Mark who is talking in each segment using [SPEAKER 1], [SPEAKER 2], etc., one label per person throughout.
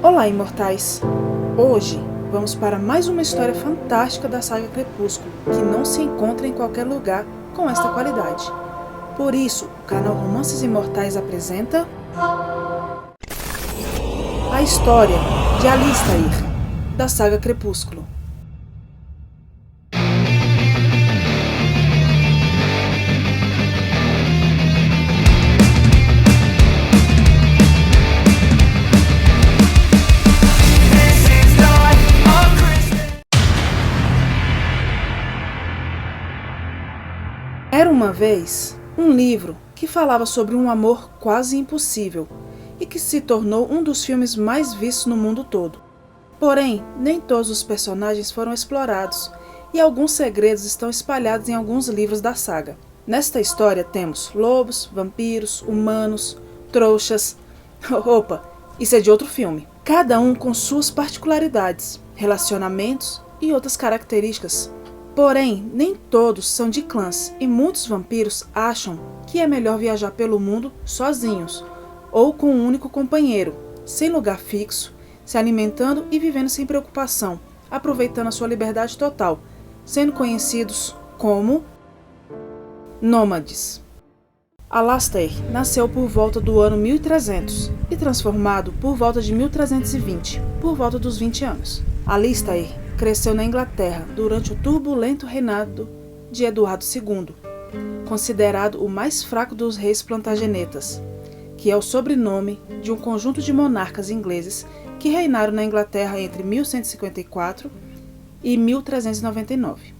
[SPEAKER 1] Olá, imortais! Hoje vamos para mais uma história fantástica da saga Crepúsculo, que não se encontra em qualquer lugar com esta qualidade. Por isso, o canal Romances Imortais apresenta a história de Alistair, da saga Crepúsculo. Era uma vez um livro que falava sobre um amor quase impossível e que se tornou um dos filmes mais vistos no mundo todo. Porém, nem todos os personagens foram explorados e alguns segredos estão espalhados em alguns livros da saga. Nesta história temos lobos, vampiros, humanos, trouxas... Opa, isso é de outro filme. Cada um com suas particularidades, relacionamentos e outras características. Porém, nem todos são de clãs e muitos vampiros acham que é melhor viajar pelo mundo sozinhos ou com um único companheiro, sem lugar fixo, se alimentando e vivendo sem preocupação, aproveitando a sua liberdade total, sendo conhecidos como nômades. Alastair nasceu por volta do ano 1300 e transformado por volta de 1320, por volta dos 20 anos. Alistair cresceu na Inglaterra durante o turbulento reinado de Eduardo II, considerado o mais fraco dos reis plantagenetas, que é o sobrenome de um conjunto de monarcas ingleses que reinaram na Inglaterra entre 1154 e 1399.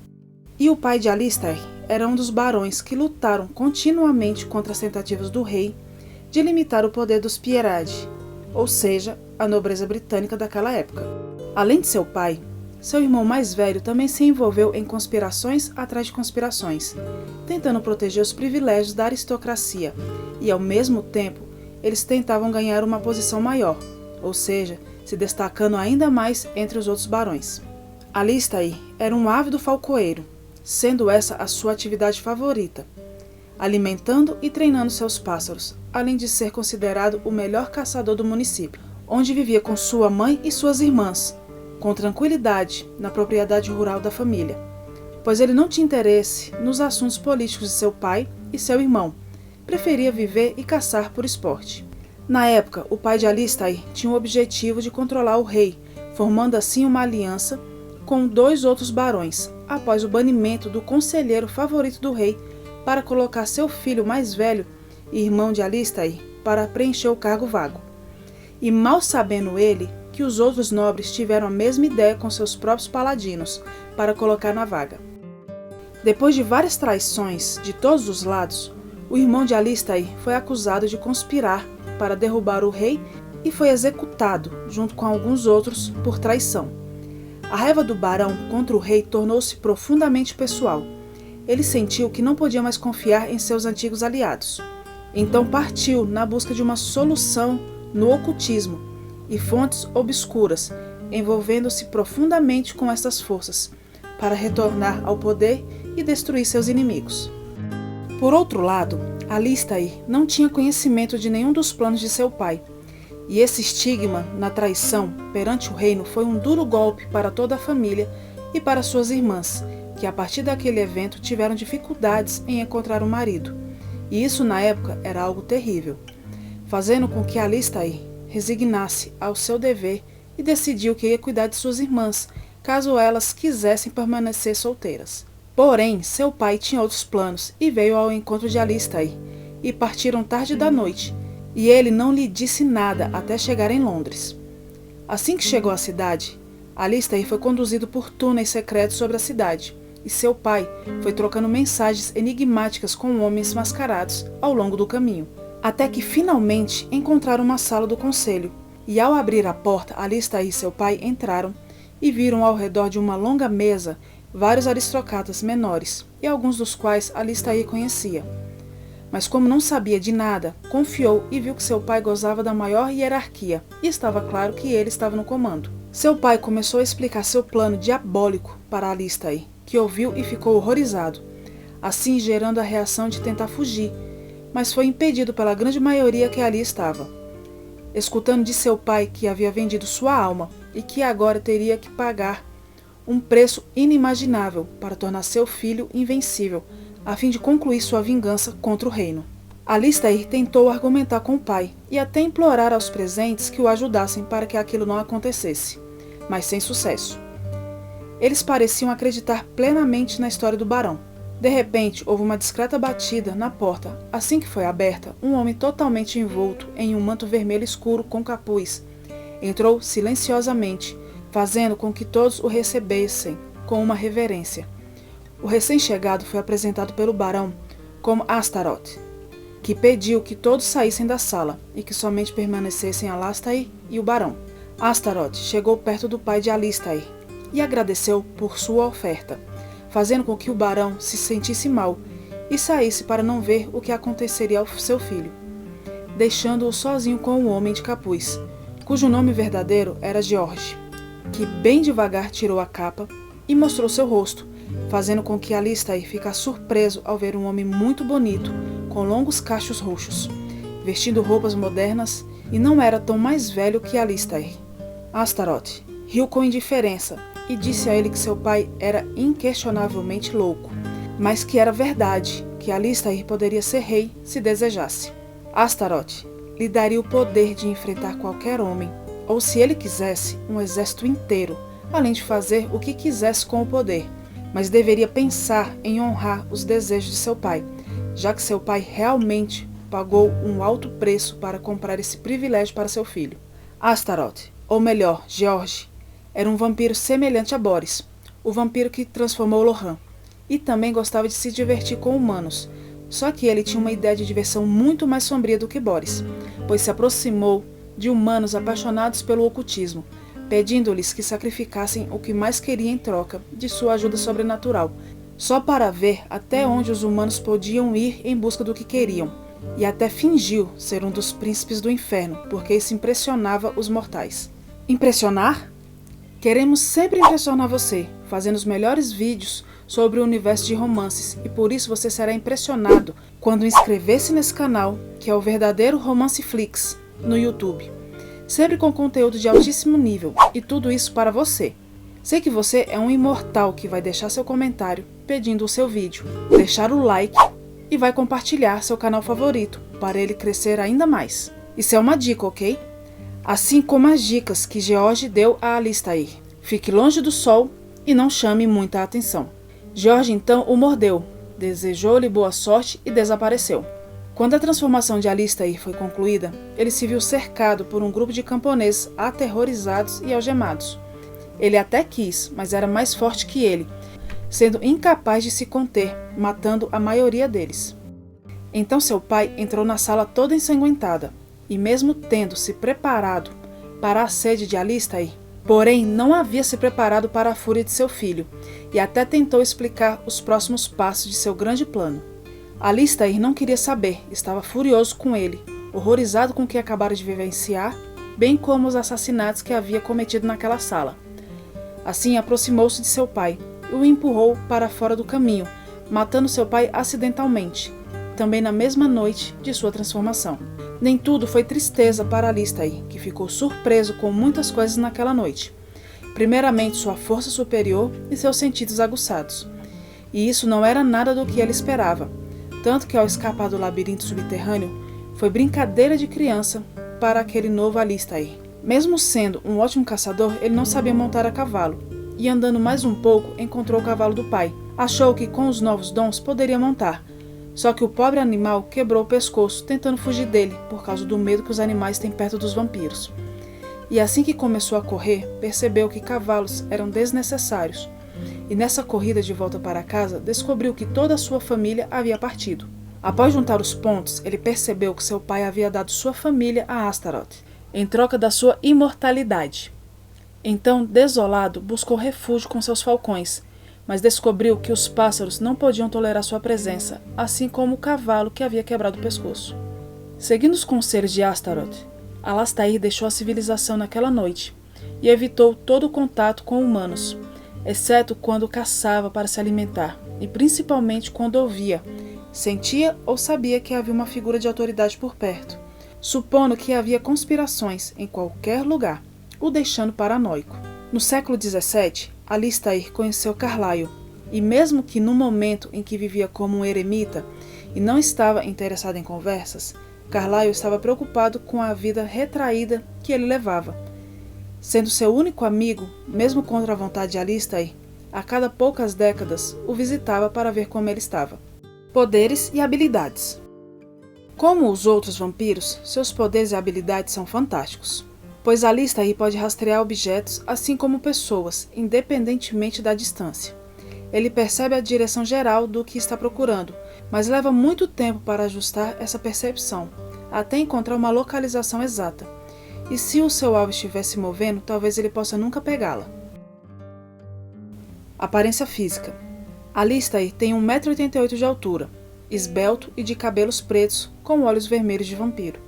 [SPEAKER 1] E o pai de Alistair era um dos barões que lutaram continuamente contra as tentativas do rei de limitar o poder dos Peerage, ou seja, a nobreza britânica daquela época. Além de seu pai, seu irmão mais velho também se envolveu em conspirações atrás de conspirações, tentando proteger os privilégios da aristocracia, e ao mesmo tempo eles tentavam ganhar uma posição maior, ou seja, se destacando ainda mais entre os outros barões. Alistair era um ávido falcoeiro, sendo essa a sua atividade favorita, alimentando e treinando seus pássaros, além de ser considerado o melhor caçador do município, onde vivia com sua mãe e suas irmãs, com tranquilidade na propriedade rural da família, pois ele não tinha interesse nos assuntos políticos de seu pai e seu irmão, preferia viver e caçar por esporte. Na época, o pai de Alistair tinha o objetivo de controlar o rei, formando assim uma aliança com 2 outros barões, após o banimento do conselheiro favorito do rei para colocar seu filho mais velho e irmão de Alistair para preencher o cargo vago. E mal sabendo ele que os outros nobres tiveram a mesma ideia com seus próprios paladinos para colocar na vaga. Depois de várias traições de todos os lados, o irmão de Alistair foi acusado de conspirar para derrubar o rei e foi executado, junto com alguns outros, por traição. A raiva do barão contra o rei tornou-se profundamente pessoal. Ele sentiu que não podia mais confiar em seus antigos aliados. Então partiu na busca de uma solução no ocultismo e fontes obscuras, envolvendo-se profundamente com estas forças, para retornar ao poder e destruir seus inimigos. Por outro lado, Alistair não tinha conhecimento de nenhum dos planos de seu pai, e esse estigma na traição perante o reino foi um duro golpe para toda a família e para suas irmãs, que a partir daquele evento tiveram dificuldades em encontrar um marido, e isso na época era algo terrível, fazendo com que Alistair resignasse ao seu dever e decidiu que ia cuidar de suas irmãs, caso elas quisessem permanecer solteiras. Porém, seu pai tinha outros planos e veio ao encontro de Alistair, e partiram tarde da noite, e ele não lhe disse nada até chegar em Londres. Assim que chegou à cidade, Alistair foi conduzido por túneis secretos sobre a cidade, e seu pai foi trocando mensagens enigmáticas com homens mascarados ao longo do caminho, até que finalmente encontraram uma sala do conselho, e ao abrir a porta, Alistair e seu pai entraram e viram ao redor de uma longa mesa vários aristocratas menores, e alguns dos quais Alistair conhecia. Mas como não sabia de nada, confiou e viu que seu pai gozava da maior hierarquia, e estava claro que ele estava no comando. Seu pai começou a explicar seu plano diabólico para Alistair, que ouviu e ficou horrorizado, assim gerando a reação de tentar fugir, mas foi impedido pela grande maioria que ali estava. Escutando de seu pai que havia vendido sua alma e que agora teria que pagar um preço inimaginável para tornar seu filho invencível, a fim de concluir sua vingança contra o reino. Alistair tentou argumentar com o pai e até implorar aos presentes que o ajudassem para que aquilo não acontecesse, mas sem sucesso. Eles pareciam acreditar plenamente na história do barão. De repente, houve uma discreta batida na porta. Assim que foi aberta, um homem totalmente envolto em um manto vermelho escuro com capuz entrou silenciosamente, fazendo com que todos o recebessem com uma reverência. O recém-chegado foi apresentado pelo barão como Astaroth, que pediu que todos saíssem da sala e que somente permanecessem Alistair e o barão. Astaroth chegou perto do pai de Alistair e agradeceu por sua oferta, fazendo com que o barão se sentisse mal e saísse para não ver o que aconteceria ao seu filho, deixando-o sozinho com o homem de capuz, cujo nome verdadeiro era George, que bem devagar tirou a capa e mostrou seu rosto, fazendo com que Alistair ficasse surpreso ao ver um homem muito bonito, com longos cachos roxos, vestindo roupas modernas, e não era tão mais velho que Alistair. Astaroth riu com indiferença e disse a ele que seu pai era inquestionavelmente louco, mas que era verdade que Alistair poderia ser rei se desejasse. Astaroth lhe daria o poder de enfrentar qualquer homem, ou se ele quisesse, um exército inteiro, além de fazer o que quisesse com o poder, mas deveria pensar em honrar os desejos de seu pai, já que seu pai realmente pagou um alto preço para comprar esse privilégio para seu filho. Astaroth, ou melhor, George, era um vampiro semelhante a Boris, o vampiro que transformou Lohan, e também gostava de se divertir com humanos, só que ele tinha uma ideia de diversão muito mais sombria do que Boris, pois se aproximou de humanos apaixonados pelo ocultismo, pedindo-lhes que sacrificassem o que mais queria em troca de sua ajuda sobrenatural, só para ver até onde os humanos podiam ir em busca do que queriam, e até fingiu ser um dos príncipes do inferno, porque isso impressionava os mortais. Impressionar? Queremos sempre impressionar você, fazendo os melhores vídeos sobre o universo de romances, e por isso você será impressionado quando inscrever-se nesse canal, que é o verdadeiro Romance Flix, no YouTube. Sempre com conteúdo de altíssimo nível, e tudo isso para você. Sei que você é um imortal que vai deixar seu comentário pedindo o seu vídeo, deixar o like e vai compartilhar seu canal favorito para ele crescer ainda mais. Isso é uma dica, ok? Assim como as dicas que George deu a Alistair. Fique longe do sol e não chame muita atenção. George então o mordeu, desejou-lhe boa sorte e desapareceu. Quando a transformação de Alistair foi concluída, ele se viu cercado por um grupo de camponeses aterrorizados e algemados. Ele até quis, mas era mais forte que ele, sendo incapaz de se conter, matando a maioria deles. Então seu pai entrou na sala toda ensanguentada, e mesmo tendo se preparado para a sede de Alistair, porém não havia se preparado para a fúria de seu filho, e até tentou explicar os próximos passos de seu grande plano. Alistair não queria saber, estava furioso com ele, horrorizado com o que acabara de vivenciar, bem como os assassinatos que havia cometido naquela sala. Assim aproximou-se de seu pai e o empurrou para fora do caminho, matando seu pai acidentalmente, também na mesma noite de sua transformação. Nem tudo foi tristeza para Alistair, que ficou surpreso com muitas coisas naquela noite. Primeiramente, sua força superior e seus sentidos aguçados. E isso não era nada do que ele esperava, tanto que ao escapar do labirinto subterrâneo, foi brincadeira de criança para aquele novo Alistair. Mesmo sendo um ótimo caçador, ele não sabia montar a cavalo, e andando mais um pouco, encontrou o cavalo do pai. Achou que com os novos dons poderia montar, só que o pobre animal quebrou o pescoço tentando fugir dele, por causa do medo que os animais têm perto dos vampiros. E assim que começou a correr, percebeu que cavalos eram desnecessários, e nessa corrida de volta para casa, descobriu que toda a sua família havia partido. Após juntar os pontos, ele percebeu que seu pai havia dado sua família a Astaroth, em troca da sua imortalidade. Então, desolado, buscou refúgio com seus falcões, mas descobriu que os pássaros não podiam tolerar sua presença, assim como o cavalo que havia quebrado o pescoço. Seguindo os conselhos de Astaroth, Alastair deixou a civilização naquela noite e evitou todo o contato com humanos, exceto quando caçava para se alimentar, e principalmente quando ouvia, sentia ou sabia que havia uma figura de autoridade por perto, supondo que havia conspirações em qualquer lugar, o deixando paranoico. No século XVII, Alastair conheceu Carlyle, e mesmo que no momento em que vivia como um eremita e não estava interessado em conversas, Carlyle estava preocupado com a vida retraída que ele levava. Sendo seu único amigo, mesmo contra a vontade de Alastair, a cada poucas décadas o visitava para ver como ele estava. Poderes e habilidades. Como os outros vampiros, seus poderes e habilidades são fantásticos, pois Alastair pode rastrear objetos assim como pessoas, independentemente da distância. Ele percebe a direção geral do que está procurando, mas leva muito tempo para ajustar essa percepção, até encontrar uma localização exata. E se o seu alvo estiver se movendo, talvez ele possa nunca pegá-la. Aparência física. Alastair tem 1,88 m de altura, esbelto e de cabelos pretos com olhos vermelhos de vampiro.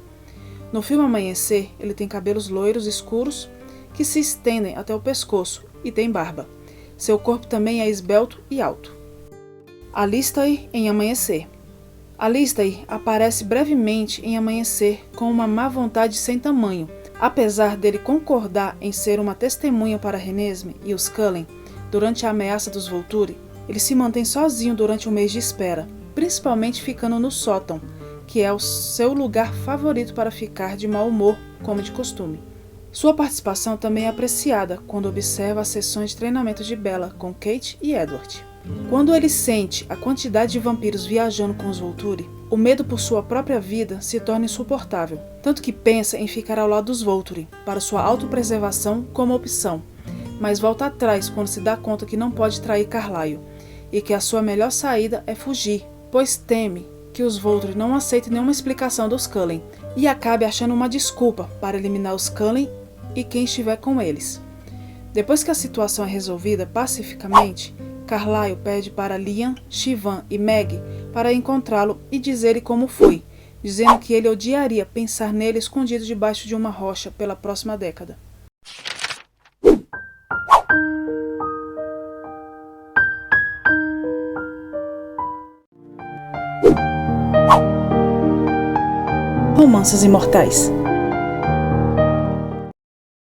[SPEAKER 1] No filme Amanhecer, ele tem cabelos loiros escuros que se estendem até o pescoço e tem barba. Seu corpo também é esbelto e alto. Alastair em Amanhecer. Alastair aparece brevemente em Amanhecer com uma má vontade sem tamanho. Apesar dele concordar em ser uma testemunha para Renesmee e os Cullen durante a ameaça dos Volturi, ele se mantém sozinho durante o mês de espera, principalmente ficando no sótão, que é o seu lugar favorito para ficar de mau humor, como de costume. Sua participação também é apreciada quando observa as sessões de treinamento de Bella com Kate e Edward. Quando ele sente a quantidade de vampiros viajando com os Volturi, o medo por sua própria vida se torna insuportável, tanto que pensa em ficar ao lado dos Volturi, para sua autopreservação como opção, mas volta atrás quando se dá conta que não pode trair Carlyle, e que a sua melhor saída é fugir, pois teme que os Volturi não aceitem nenhuma explicação dos Cullen, e acabe achando uma desculpa para eliminar os Cullen e quem estiver com eles. Depois que a situação é resolvida pacificamente, Carlyle pede para Liam, Siobhan e Meg para encontrá-lo e dizer-lhe como foi, dizendo que ele odiaria pensar nele escondido debaixo de uma rocha pela próxima década. Romances Imortais.